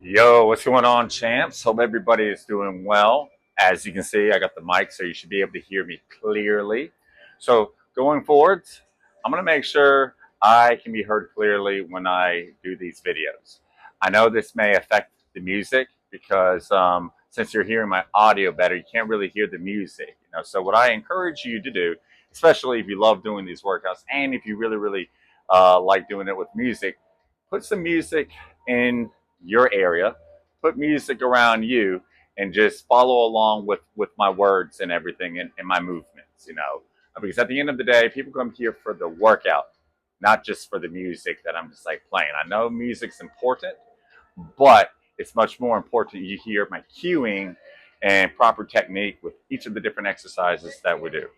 Yo, what's going on, champs? Hope everybody is doing well. As you can see, I got the mic, so you should be able to hear me clearly. So, going forward, I'm going to make sure I can be heard clearly when I do these videos. I know this may affect the music because since you're hearing my audio better, you can't really hear the music. So what I encourage you to do, especially if you love doing these workouts and if you really like doing it with music, put some music in your area, put music around you, and just follow along with my words and everything and my movements. Because at the end of the day, people come here for the workout, not just for the music that I'm just like playing. I know music's important, but it's much more important you hear my cueing and proper technique with each of the different exercises that we do.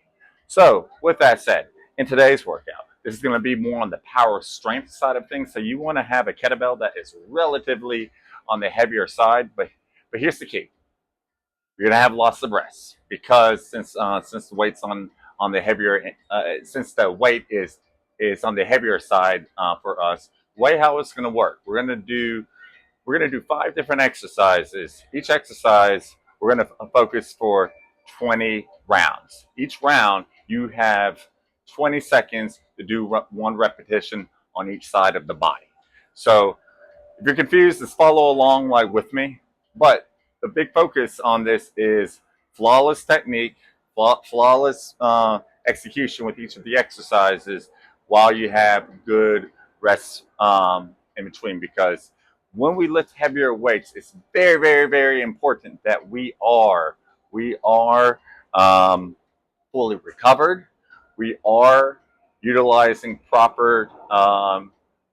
So, with that said, in today's workout, this is going to be more on the power strength side of things. So, you want to have a kettlebell that is relatively on the heavier side, but here's the key: you're going to have lots of breaths because since the weight's on the heavier since the weight is on the heavier side for us. The way how it's going to work, we're going to do 5 different exercises. Each exercise, we're going to focus for 20 rounds. Each round, you have 20 seconds to do one repetition on each side of the body. So if you're confused, just follow along like with me. But the big focus on this is flawless technique, flawless execution with each of the exercises while you have good rest in between, because when we lift heavier weights, it's very important that we are fully recovered. We are utilizing proper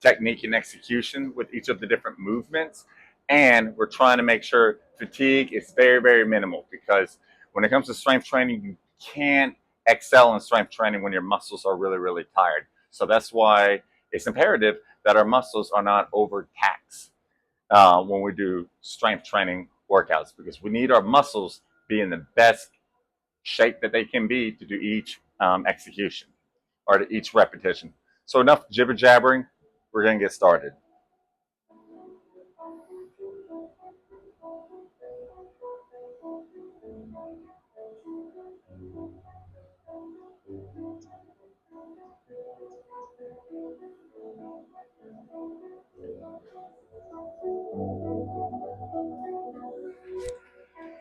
technique and execution with each of the different movements, and we're trying to make sure fatigue is very minimal, because when it comes to strength training, you can't excel in strength training when your muscles are really tired. So that's why it's imperative that our muscles are not overtaxed when we do strength training workouts, because we need our muscles be in the best shape that they can be to do each execution or to each repetition. So enough jibber jabbering. We're going to get started.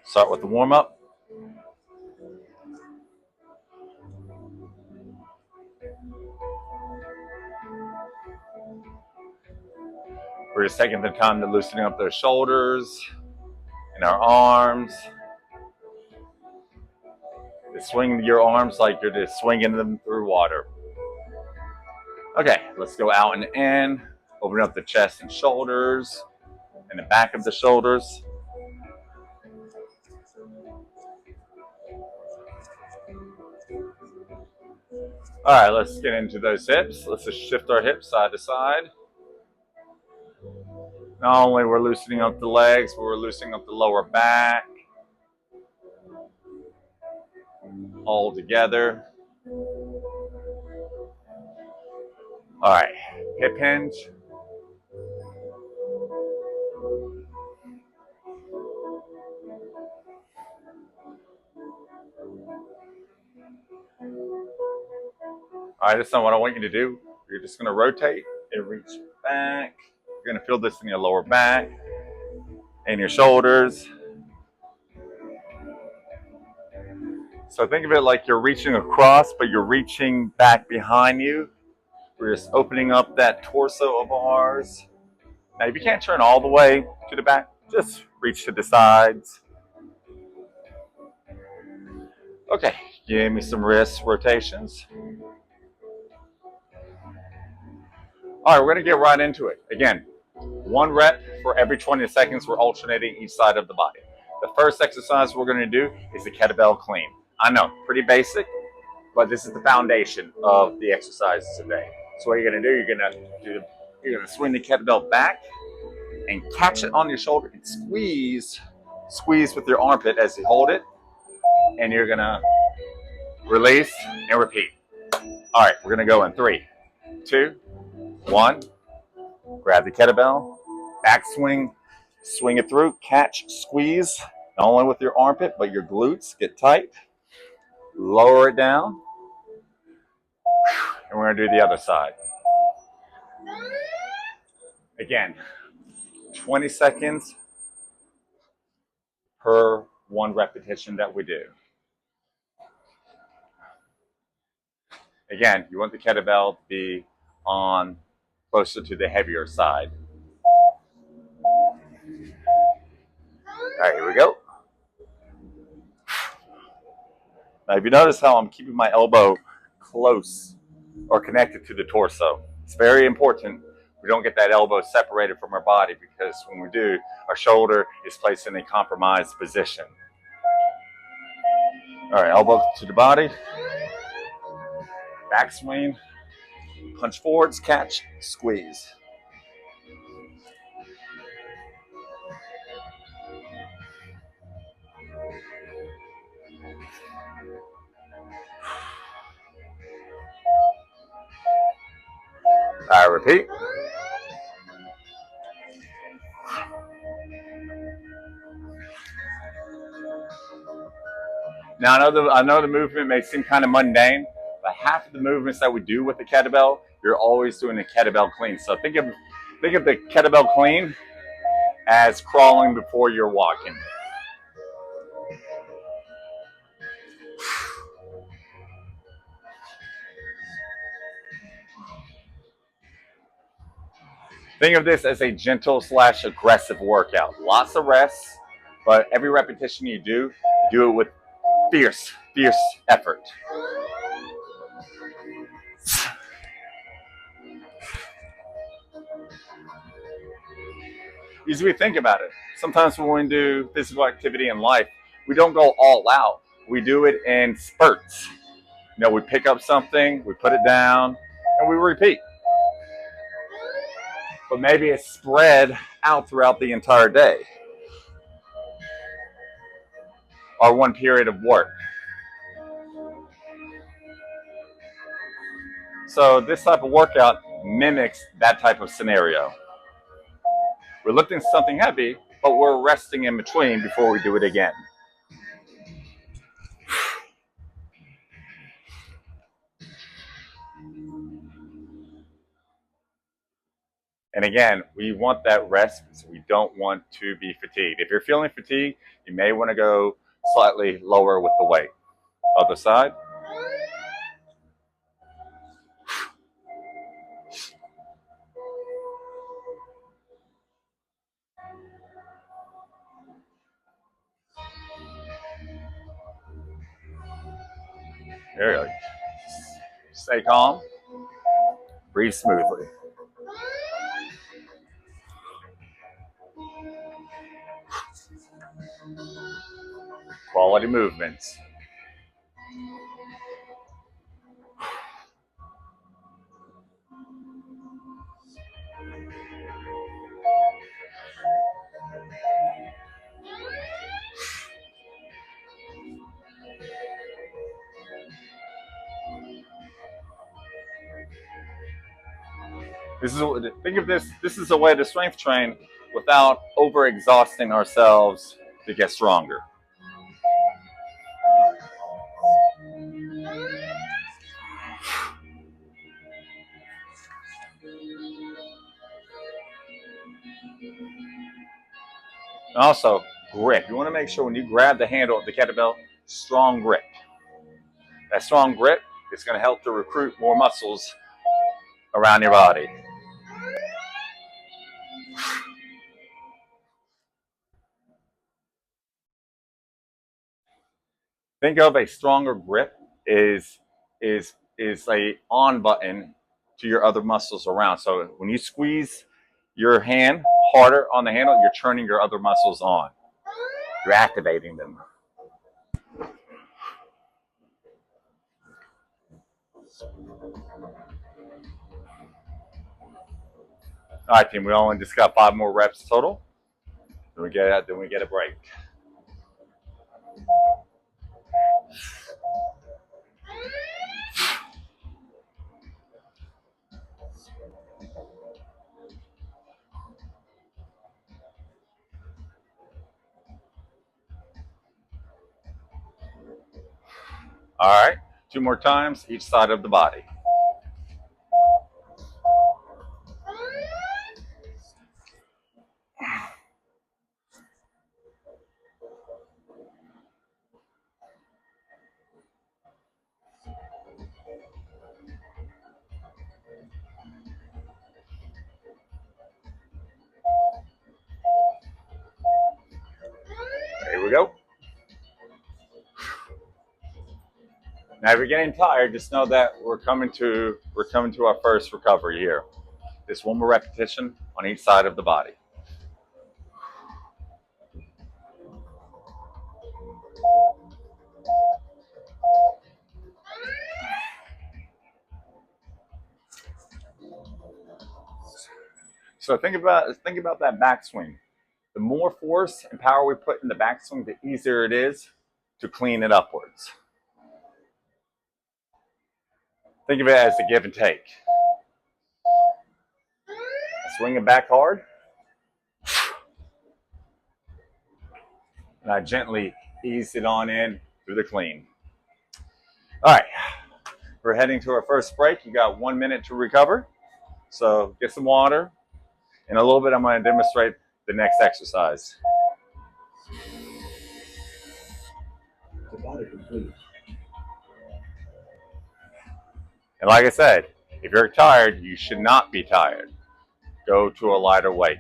Start with the warm up. We're just taking the time to loosening up those shoulders and our arms. Just swing your arms like you're just swinging them through water. Okay, let's go out and in. Open up the chest and shoulders and the back of the shoulders. All right, let's get into those hips. Let's just shift our hips side to side. Not only we're loosening up the legs, but we're loosening up the lower back. All together. All right, hip hinge. All right, this is what I want you to do. You're just going to rotate and reach back. You're going to feel this in your lower back and your shoulders. So think of it like you're reaching across, but you're reaching back behind you. We're just opening up that torso of ours. Now, if you can't turn all the way to the back, just reach to the sides. Okay, give me some wrist rotations. All right, we're going to get right into it. Again, 1 rep for every 20 seconds. We're alternating each side of the body. The first exercise we're going to do is the kettlebell clean. I know, pretty basic, but this is the foundation of the exercises today. So what you're going to do, you're going to swing the kettlebell back and catch it on your shoulder and squeeze with your armpit as you hold it, and you're going to release and repeat. All right, we're going to go in 3, 2, 1. Grab the kettlebell, back swing, Swing it through, catch, squeeze, not only with your armpit, but your glutes get tight. Lower it down, and we're gonna do the other side. Again, 20 seconds per one repetition that we do. Again, you want the kettlebell to be on closer to the heavier side. All right, here we go. Now, if you notice how I'm keeping my elbow close or connected to the torso, it's very important we don't get that elbow separated from our body, because when we do, our shoulder is placed in a compromised position. All right, elbow to the body, back swing, punch forwards, catch, squeeze. All right, repeat. Now, I know the movement may seem kind of mundane, but half of the movements that we do with the kettlebell, you're always doing a kettlebell clean. So think of the kettlebell clean as crawling before you're walking. Think of this as a gentle / aggressive workout. Lots of rests, but every repetition you do it with fierce effort. As we think about it, sometimes when we do physical activity in life, we don't go all out. We do it in spurts. You know, we pick up something, we put it down, and we repeat. But maybe it's spread out throughout the entire day or one period of work. So this type of workout mimics that type of scenario. We're lifting something heavy, but we're resting in between before we do it again. And again, we want that rest because we don't want to be fatigued. If you're feeling fatigued, you may want to go slightly lower with the weight. Other side. There you go. Stay calm. Breathe smoothly. Quality movements. Think of this. This is a way to strength train without over exhausting ourselves to get stronger. And also, grip. You want to make sure when you grab the handle of the kettlebell, strong grip. That strong grip is going to help to recruit more muscles around your body. Think of a stronger grip is a on button to your other muscles around. So when you squeeze your hand harder on the handle, you're turning your other muscles on. You're activating them. All right, team. We only just got 5 more reps total. Then we get a break. All right, 2 more times each side of the body. There we go. Now, if you're getting tired, just know that we're coming to our first recovery here. Just one more repetition on each side of the body. So think about that backswing. The more force and power we put in the backswing, the easier it is to clean it upwards. Think of it as a give and take. Swing it back hard, and I gently ease it on in through the clean. All right, we're heading to our first break. You got 1 minute to recover. So get some water. In a little bit, I'm going to demonstrate the next exercise. And like I said, if you're tired, you should not be tired. Go to a lighter weight.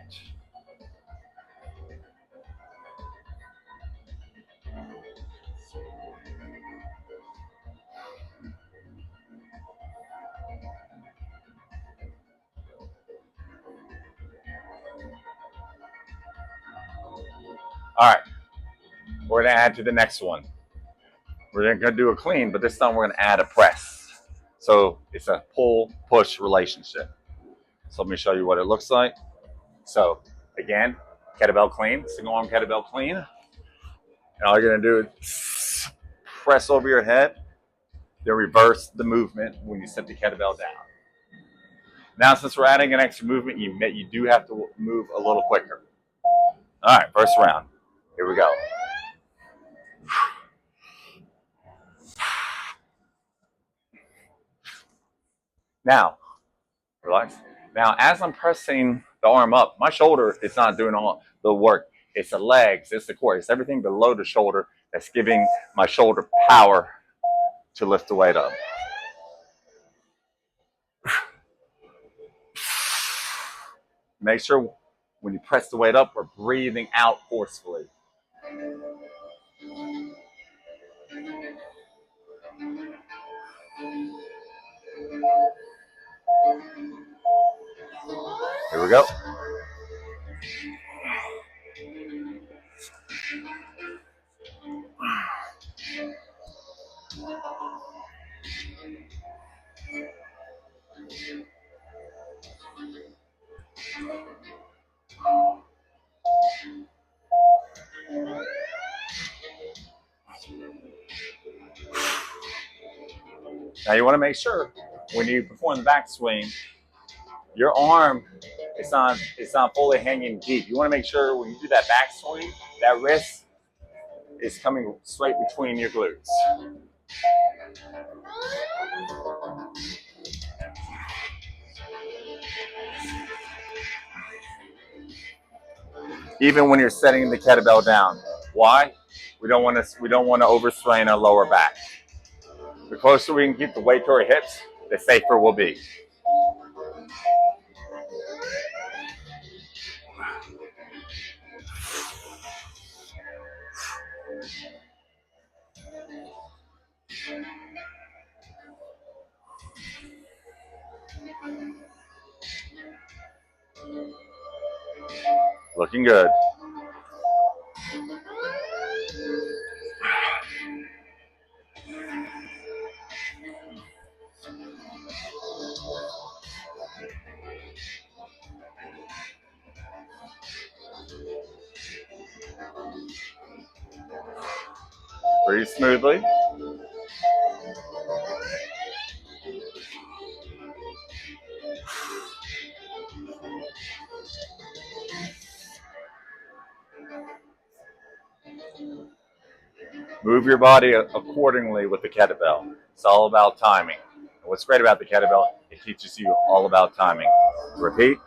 All right, we're going to add to the next one. We're going to do a clean, but this time we're going to add a press. So it's a pull-push relationship. So let me show you what it looks like. So again, kettlebell clean, single arm kettlebell clean. And all you're going to do is press over your head, then reverse the movement when you set the kettlebell down. Now, since we're adding an extra movement, you do have to move a little quicker. All right, first round. Here we go. Now, relax. Now, as I'm pressing the arm up, my shoulder is not doing all the work. It's the legs, it's the core, it's everything below the shoulder that's giving my shoulder power to lift the weight up. Make sure when you press the weight up, we're breathing out forcefully. Here we go. Now you want to make sure when you perform the backswing, your arm it's not fully hanging deep. You want to make sure when you do that backswing, that wrist is coming straight between your glutes. Even when you're setting the kettlebell down. Why? We don't want to overstrain our lower back. The closer we can keep the weight to our hips, the safer we'll be. Looking good. Breathe smoothly. Move your body accordingly with the kettlebell. It's all about timing. And what's great about the kettlebell, it teaches you all about timing. Repeat.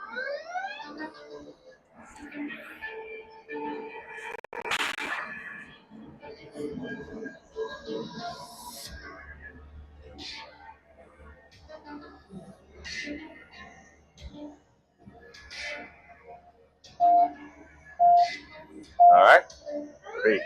All right. Repeat.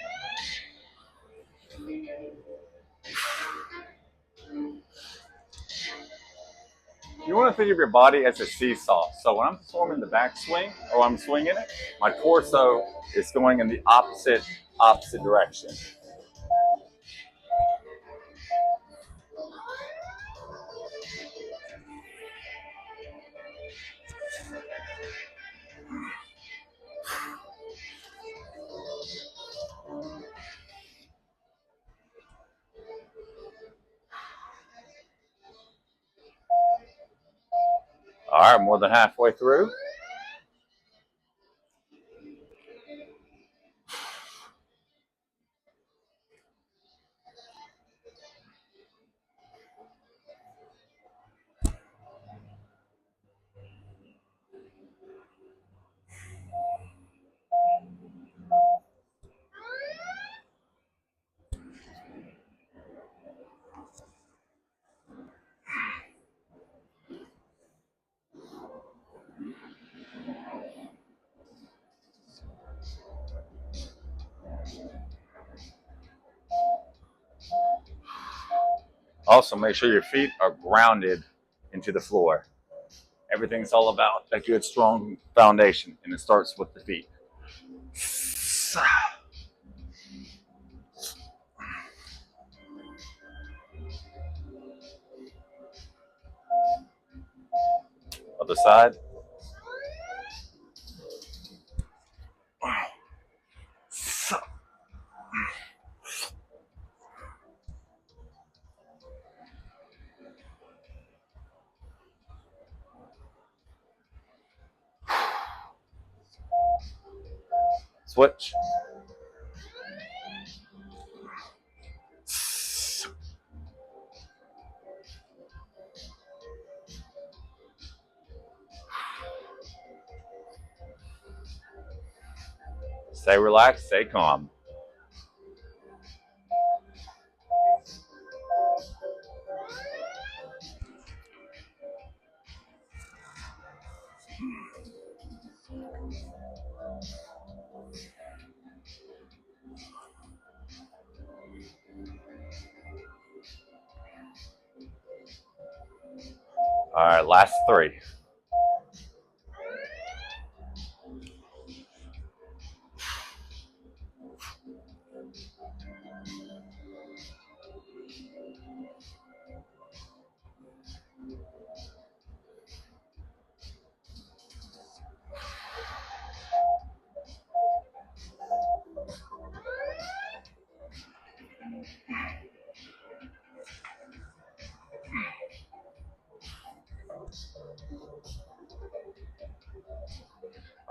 You want to think of your body as a seesaw. So when I'm performing the backswing or I'm swinging it, my torso is going in the opposite direction. All right, more than halfway through. Also, make sure your feet are grounded into the floor. Everything's all about a good, strong foundation, and it starts with the feet. Other side. Switch. Stay relaxed, stay calm. All right, last three.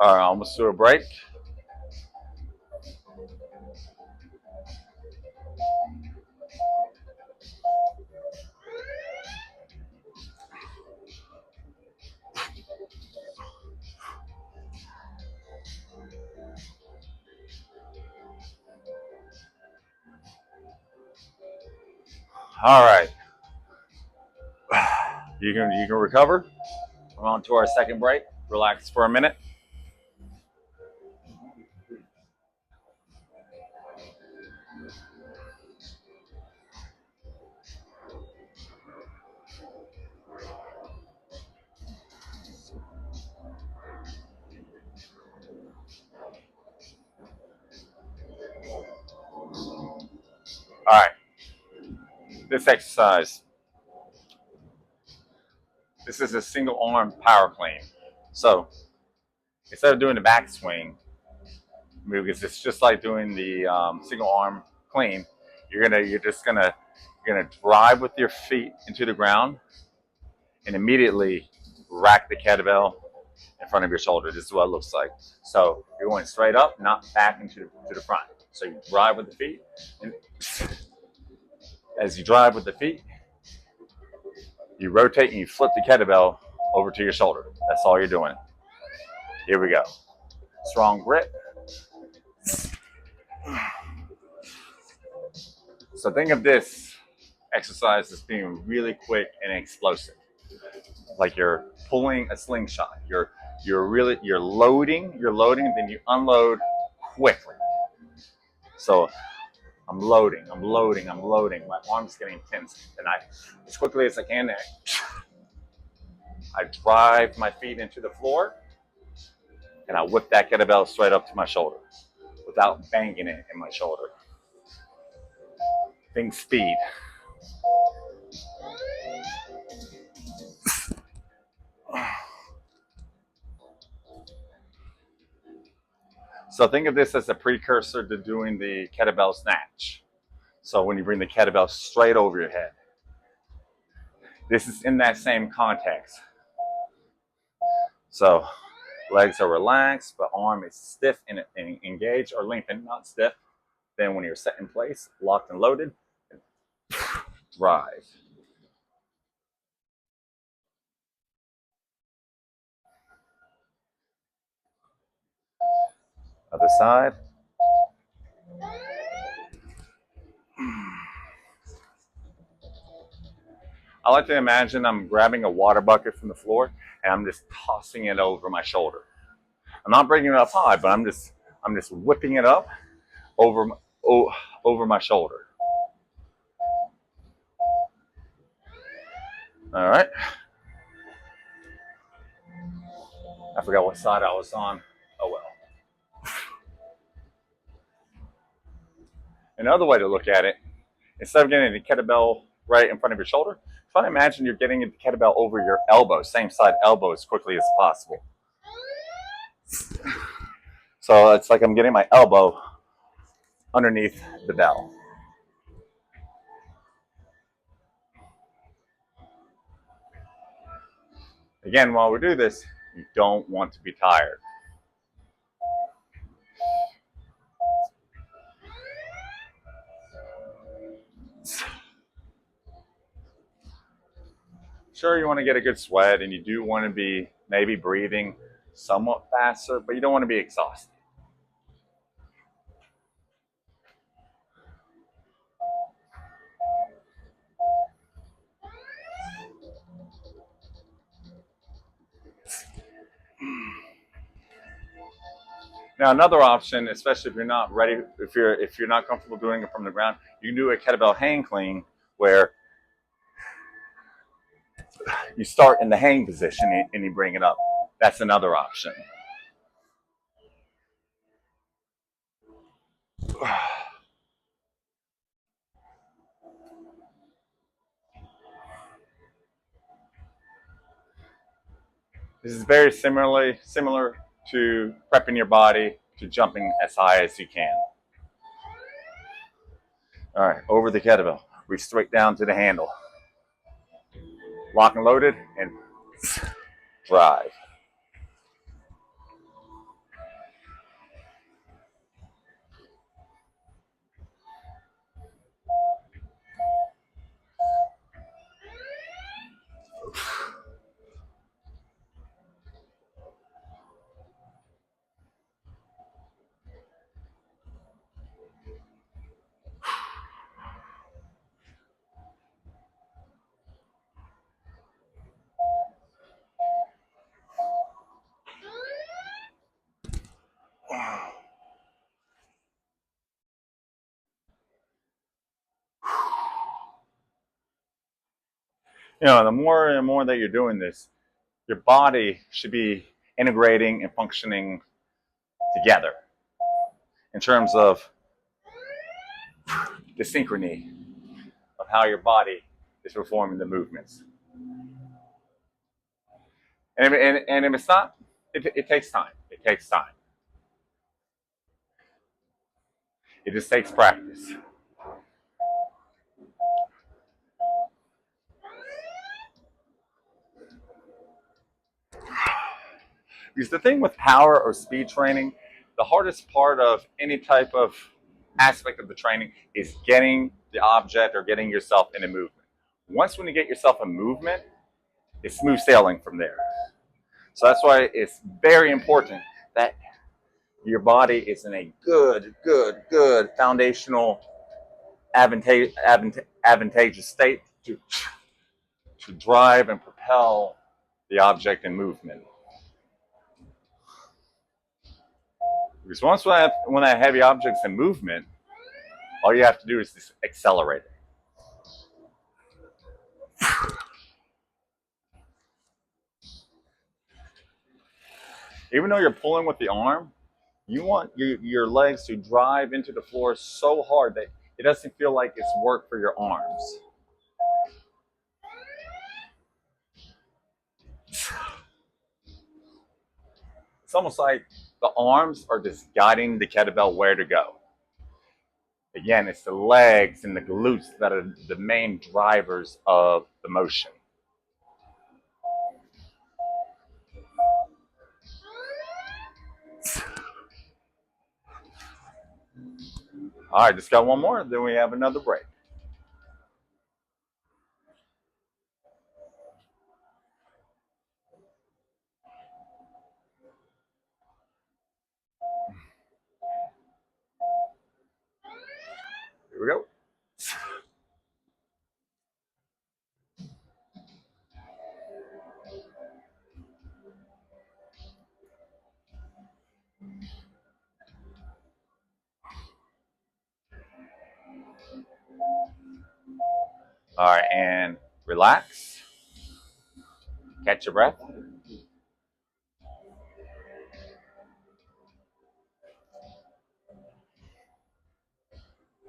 All right, almost through a break. All right. You can recover. We're on to our second break. Relax for a minute. All right. This exercise. This is a single arm power clean. So instead of doing the backswing move, it's just like doing the single arm clean. You're gonna drive with your feet into the ground and immediately rack the kettlebell in front of your shoulder. This is what it looks like. So you're going straight up, not back into the front. So you drive with the feet, and as you drive with the feet, you rotate and you flip the kettlebell over to your shoulder. That's all you're doing. Here we go. Strong grip. So think of this exercise as being really quick and explosive. Like you're pulling a slingshot. You're loading, then you unload quickly. So I'm loading. My arm's getting tense, and as quickly as I can, I drive my feet into the floor, and I whip that kettlebell straight up to my shoulder without banging it in my shoulder. Think speed. So think of this as a precursor to doing the kettlebell snatch. So when you bring the kettlebell straight over your head, this is in that same context. So legs are relaxed, but arm is stiff and engaged or lengthened, not stiff. Then when you're set in place, locked and loaded, drive. Other side. I like to imagine I'm grabbing a water bucket from the floor and I'm just tossing it over my shoulder. I'm not bringing it up high, but I'm just whipping it up over over my shoulder. All right. I forgot what side I was on. Oh well. Another way to look at it, instead of getting the kettlebell right in front of your shoulder, try to imagine you're getting the kettlebell over your elbow, same side elbow, as quickly as possible. So it's like I'm getting my elbow underneath the bell. Again, while we do this, you don't want to be tired. Sure, you want to get a good sweat and you do want to be maybe breathing somewhat faster, but you don't want to be exhausted. Now, another option, especially if you're not ready, if you're not comfortable doing it from the ground, you can do a kettlebell hang clean where you start in the hang position and you bring it up. That's another option. This is very similar to prepping your body to jumping as high as you can. All right, over the kettlebell. Reach straight down to the handle. Lock and loaded and drive. The more and more that you're doing this, your body should be integrating and functioning together in terms of the synchrony of how your body is performing the movements. And if it's not, it takes time. It takes time. It just takes practice. Because the thing with power or speed training, the hardest part of any type of aspect of the training is getting the object or getting yourself in a movement. Once when you get yourself a movement, it's smooth sailing from there. So that's why it's very important that your body is in a good foundational advantageous state to drive and propel the object in movement. Because once when that heavy object's in movement, all you have to do is just accelerate it. Even though you're pulling with the arm, you want your legs to drive into the floor so hard that it doesn't feel like it's work for your arms. It's almost like the arms are just guiding the kettlebell where to go. Again, it's the legs and the glutes that are the main drivers of the motion. All right, just got one more, then we have another break. Here we go. All right, and relax. Catch your breath.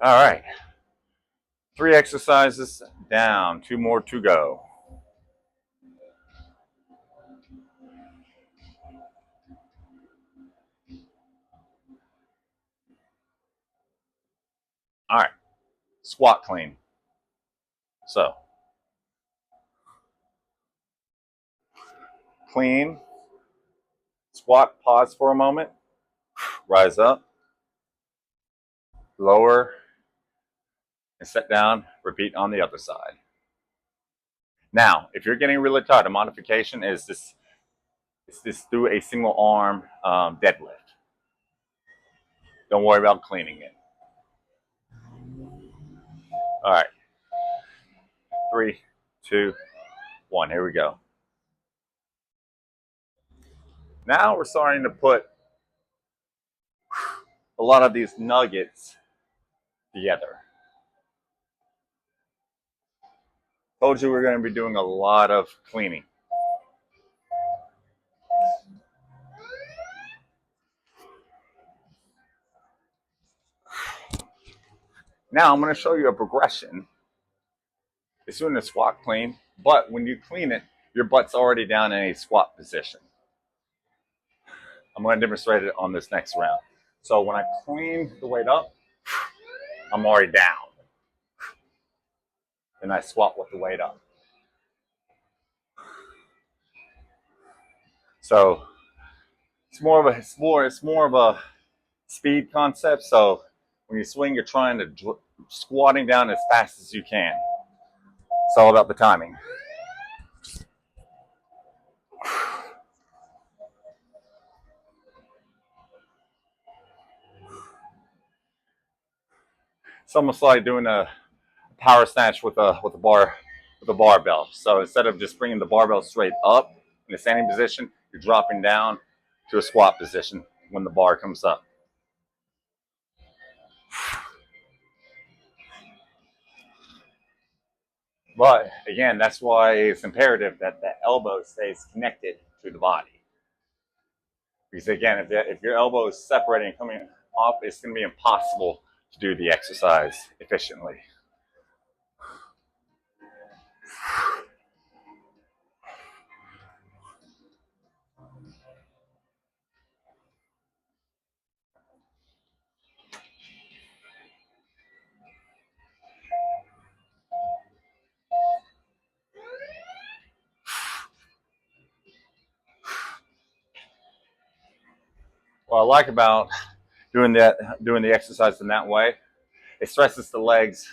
All right. 3 exercises down, 2 more to go. All right. Squat clean. So, clean. Squat, pause for a moment. Rise up. Lower. And sit down. Repeat on the other side. Now, if you're getting really tired, a modification is this do a single arm deadlift. Don't worry about cleaning it. All right. 3, 2, 1. Here we go. Now we're starting to put a lot of these nuggets together. Told you we're going to be doing a lot of cleaning. Now I'm going to show you a progression. It's doing a squat clean, but when you clean it, your butt's already down in a squat position. I'm going to demonstrate it on this next round. So when I clean the weight up, I'm already down. Then I squat with the weight up. So it's more of a speed concept. So when you swing, you're trying to squatting down as fast as you can. It's all about the timing. It's almost like doing a power snatch with a barbell. So instead of just bringing the barbell straight up in a standing position, you're dropping down to a squat position when the bar comes up. But again, that's why it's imperative that the elbow stays connected to the body. Because again, if your elbow is separating and coming off, it's going to be impossible to do the exercise efficiently. What I like about doing the exercise in that way, it stresses the legs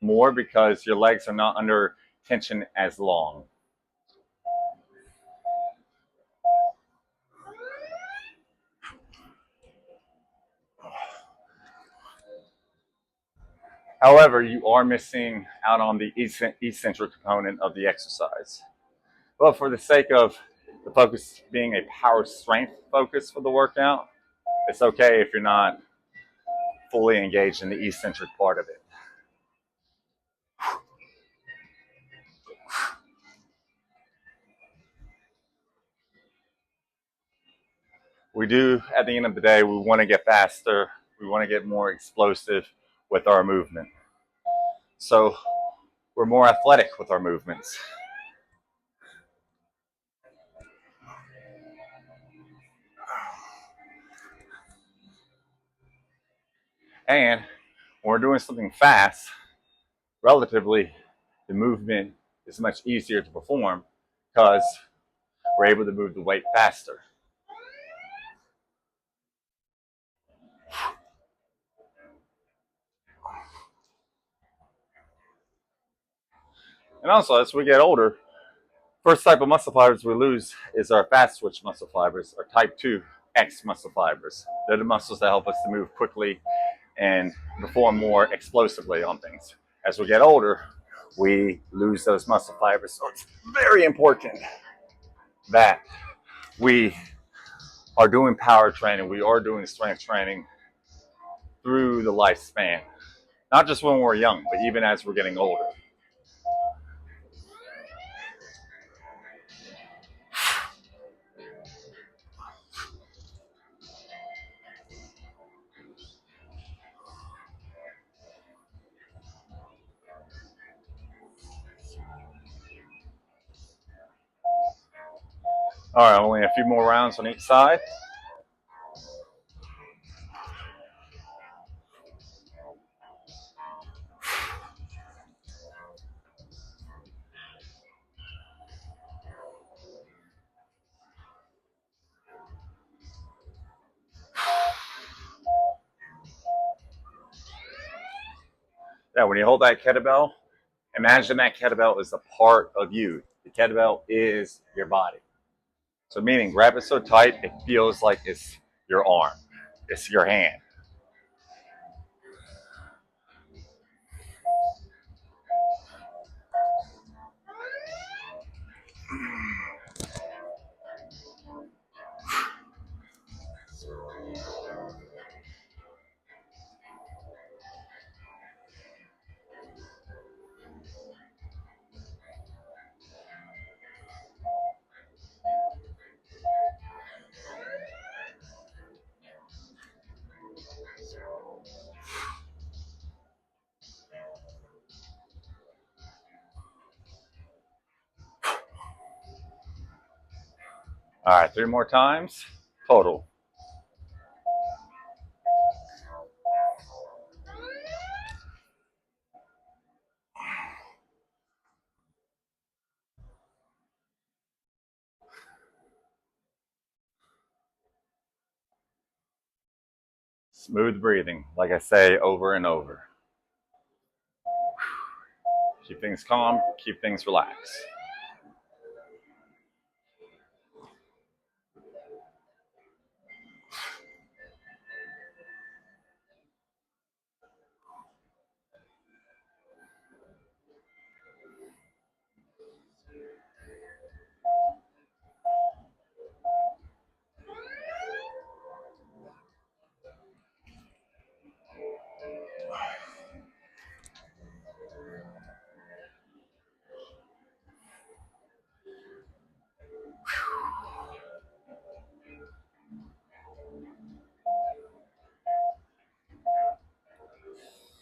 more because your legs are not under tension as long. However, you are missing out on the eccentric component of the exercise. But for the sake of the focus being a power strength focus for the workout, it's okay if you're not fully engaged in the eccentric part of it. We do, at the end of the day, we want to get faster. We want to get more explosive with our movement. So we're more athletic with our movements. And when we're doing something fast, relatively, the movement is much easier to perform because we're able to move the weight faster. And also, as we get older, first type of muscle fibers we lose is our fast twitch muscle fibers, or type 2 X muscle fibers. They're the muscles that help us to move quickly and perform more explosively on things. As we get older, we lose those muscle fibers. So it's very important that we are doing power training, we are doing strength training through the lifespan. Not just when we're young, but even as we're getting older. All right, only a few more rounds on each side. Yeah, when you hold that kettlebell, imagine that kettlebell is a part of you. The kettlebell is your body. So meaning grab it so tight it feels like it's your arm. It's your hand. All right, 3 more times total. Smooth breathing, like I say over and over. Keep things calm, keep things relaxed.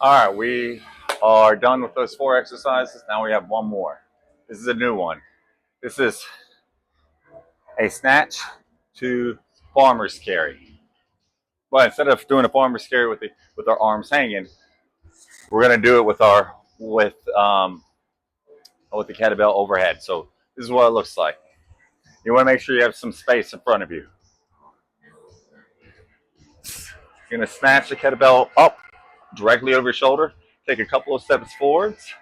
All right, we are done with those 4 exercises. Now we have one more. This is a new one. This is a snatch to farmer's carry. But instead of doing a farmer's carry with our arms hanging, we're gonna do it with the kettlebell overhead. So this is what it looks like. You want to make sure you have some space in front of you. You're going to snatch the kettlebell up directly over your shoulder. Take a couple of steps forwards,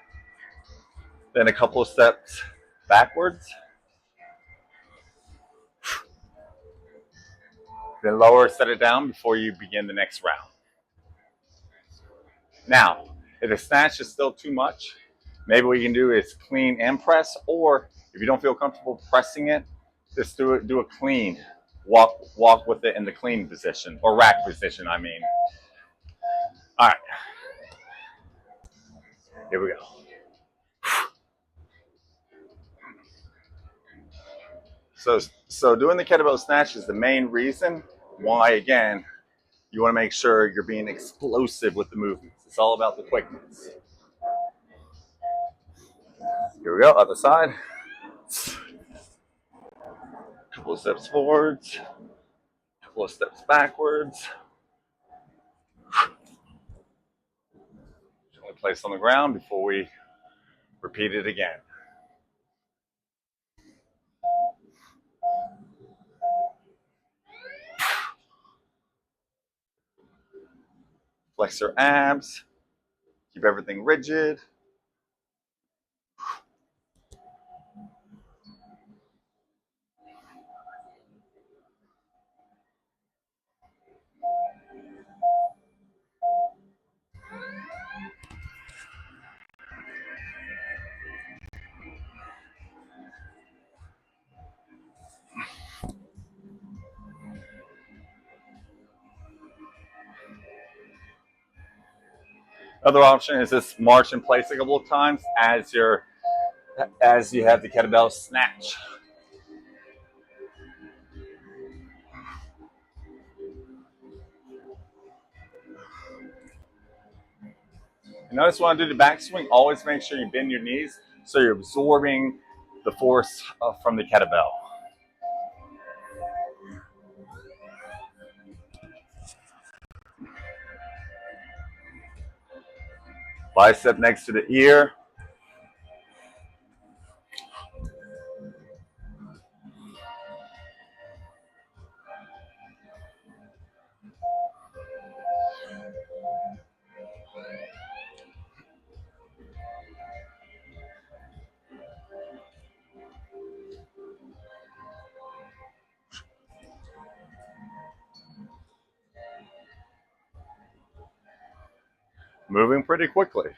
then a couple of steps backwards. Then lower, set it down before you begin the next round. Now, if the snatch is still too much, maybe what you can do is clean and press, or if you don't feel comfortable pressing it, just do a clean. Walk with it in the clean position, or rack position, I mean. All right, here we go. So doing the kettlebell snatch is the main reason why, again, you want to make sure you're being explosive with the movements. It's all about the quickness. Here we go, other side. Couple of steps forwards, couple of steps backwards. Gently place on the ground before we repeat it again. Flex your abs, keep everything rigid. Other option is just march in place a couple of times as you have the kettlebell snatch. You notice when I do the backswing, always make sure you bend your knees so you're absorbing the force from the kettlebell. Bicep next to the ear. Moving pretty quickly.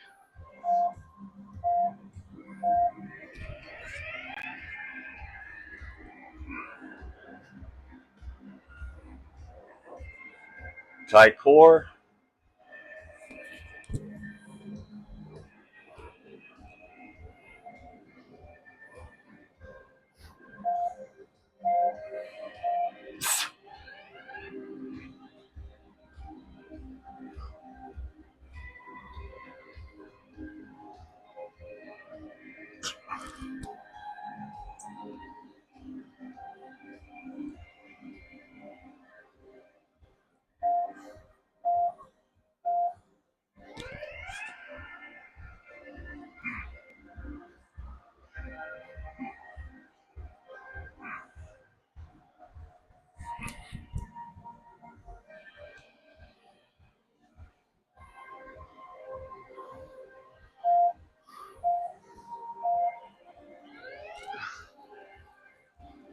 Tight core.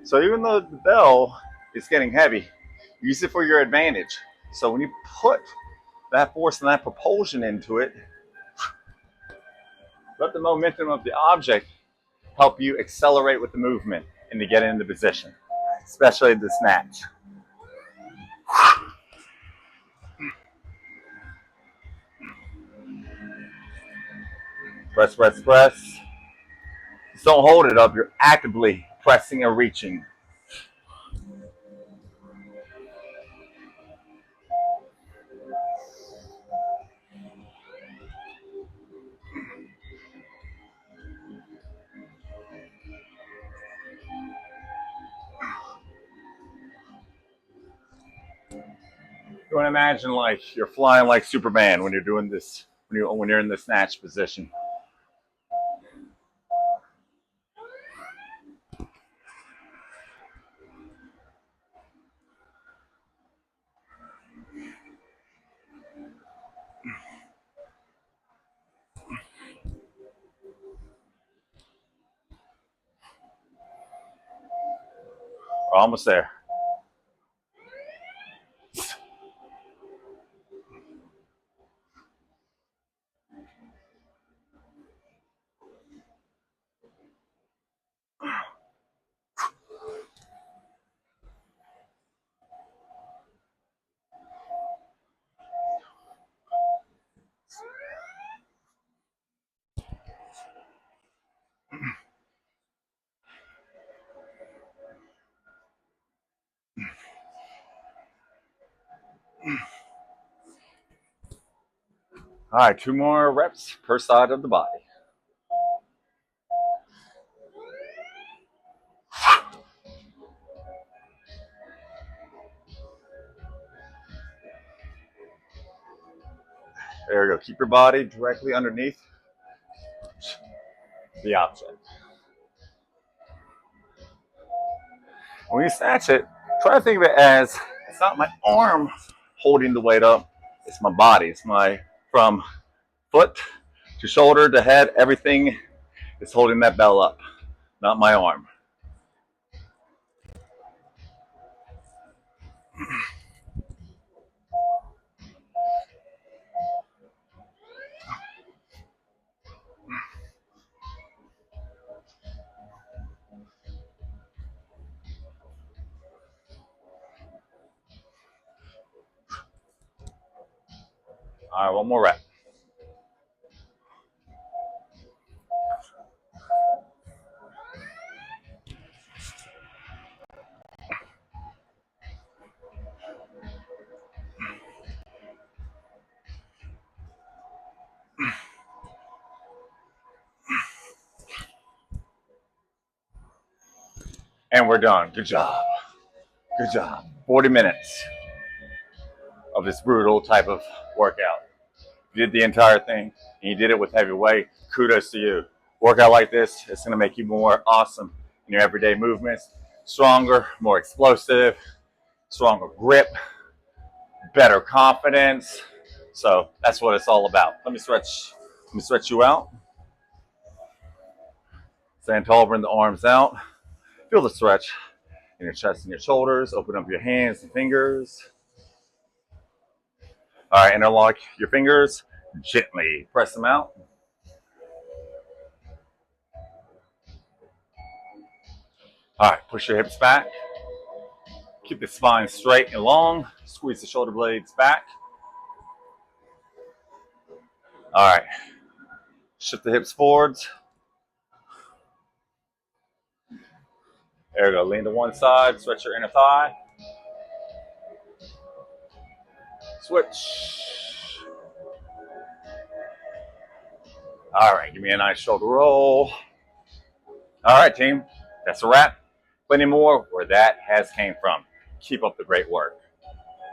So even though the bell is getting heavy, use it for your advantage. So when you put that force and that propulsion into it, let the momentum of the object help you accelerate with the movement and to get into position, especially the snatch. Press, press, press. Just don't hold it up. You're actively pressing and reaching. You want to imagine like you're flying like Superman when you're doing this, when you're in the snatch position. Almost there. All right, 2 more reps per side of the body. There we go. Keep your body directly underneath the object. When you snatch it, try to think of it as it's not my arm holding the weight up, it's my body. It's my, from foot to shoulder to head, everything is holding that bell up, not my arm. All right, one more rep. And we're done. Good job. Good job. 40 minutes of this brutal type of workout. You did the entire thing, and you did it with heavy weight. Kudos to you. Workout like this, it's going to make you more awesome in your everyday movements. Stronger, more explosive, stronger grip, better confidence. So that's what it's all about. Let me stretch you out. Stand tall, bring the arms out. Feel the stretch in your chest and your shoulders. Open up your hands and fingers. All right, interlock your fingers. Gently press them out. All right, push your hips back. Keep the spine straight and long. Squeeze the shoulder blades back. All right, shift the hips forwards. There we go. Lean to one side. Stretch your inner thigh. Switch. All right, give me a nice shoulder roll. All right, team. That's a wrap. Plenty more where that has came from. Keep up the great work.